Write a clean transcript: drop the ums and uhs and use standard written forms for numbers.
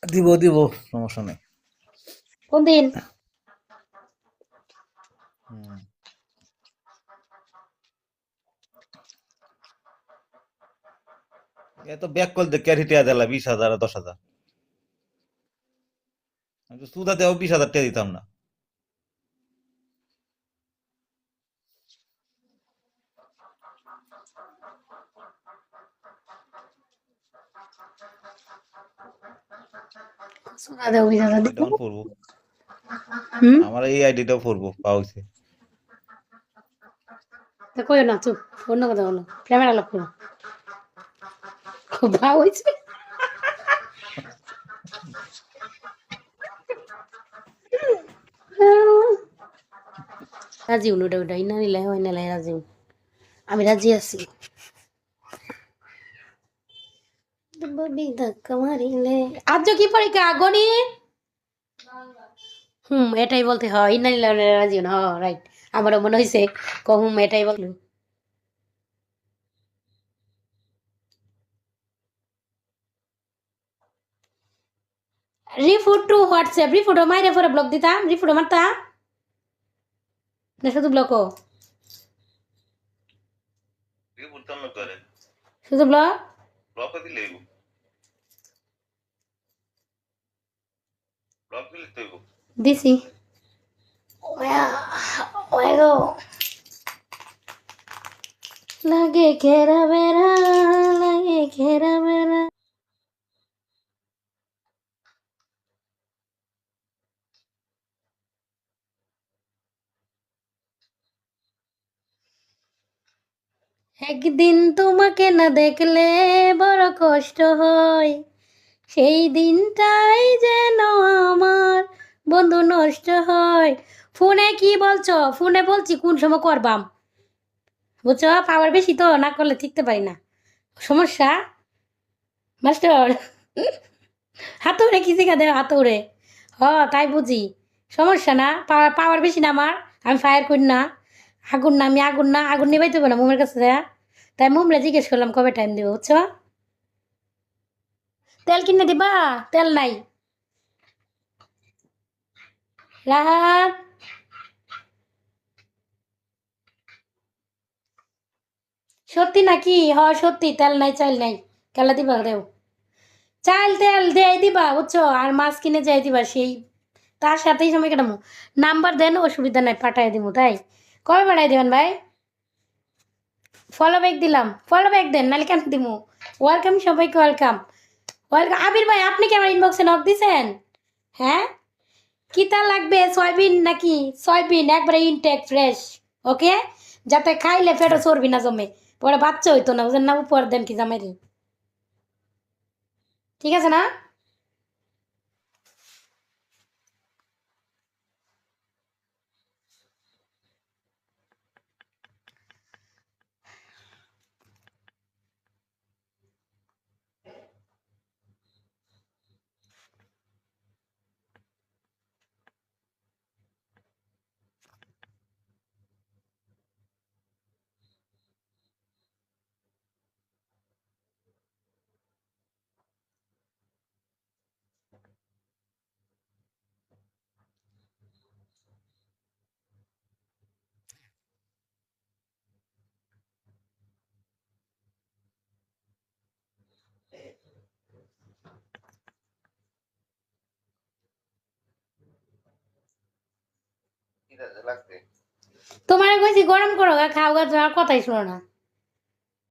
দিব দিব, সমস্যা নেই। কোন দিন? এ তো ব্যাক কল দিয়ে ক্যারি টিয়া দিলা 20,000 আর 10,000, আমি তো সুদা দেও 20,000 টিয়া দিতাম না। সুগাদা হইয়া আমার দিব। এটা অন পড়বো, হুম, আমার এই আইডিটাও পড়বো পাওছে। তা কইও না, চুপ। অন্য কথা বলো, প্রেমের আলাপ করো। খুব ভাব হয়েছে। রাজি উন, ওটা ওটা ইনা নিলে হয় নালে রাজি উন। আমি রাজি আছি। ধাক্কা মারিলে আজ কি পরীক্ষা গণিত? এটাই বলতে হয়, ইনা নিলে রাজি উন। রাইট, আমারও মনে হয়েছে হুম এটাই বললো। রিফুট টু হোয়াটসঅ্যাপ, রিফুটও মাইরে পরে ব্লক দিতাম, রিফুটও মারতা না শুধু ব্লকও? শুধু ব্লক ব্লক দিলে তো দিছি। ওয়াগো লাগে ঘেরা বেড়া, লাগে ঘেরা বেড়া। একদিন তোমাকে না দেখলে বড় কষ্ট হয়, সেই দিনটাই যেন আমার বন্ধু নষ্ট হয়। ফোনে কি বলছো? ফোনে বলছি কোন সময় করবাম, বুঝছো? পাওয়ার বেশি তো, না করলে ঠিকতে পারি না। সমস্যা মাস্টার। হাতুড়ে কি শিখা দেয়? হাতুড়ে তাই বুঝি সমস্যা না। পাওয়ার পাওয়ার বেশি না আমার, আমি ফায়ার করি না। আগুন না, আমি আগুন না, আগুন নিবাইতে হবে না মোমের কাছে যা। তাই মোমরা জিজ্ঞেস করলাম কবে টাইম দিব, বুঝছো? তেল কিনে দিবা? তেল নাই। রাহাত সত্যি নাকি? সত্যি তেল নাই, চাল নাই। কেলা দিবা দেও? চাল তেল দেয় দিবা, বুঝছো? আর মাছ কিনে যাই দিবা, সেই তার সাথেই সময় কাটামো। নাম্বার দেন, অসুবিধা নাই, পাঠাই দিব। তাই কবে পাঠাই দেবেন ভাই? ফলো ব্যাক দিলাম, ফলো ব্যাক দেন, নাহলে কেন দিমু? ওয়েলকাম, সবাইকে ওয়েলকাম। ওয়েলকাম। আবির ভাই, আপনি কি আমার ইনবক্সে নক দিছেন? হ্যাঁ, কিতা লাগবে? সয়াবিন নাকি? সয়াবিন একবারে ইনটেক ফ্রেশ, ওকে, যাতে খাইলে পেটও চর্বি না জমে, পরে বাচ্চা হইতো না, বুঝেন না? উপর দেন কি জামাইরি, ঠিক আছে না? তোমার কইছি গরম করো গা, খাও গা, তোমার কথাই শুনো না।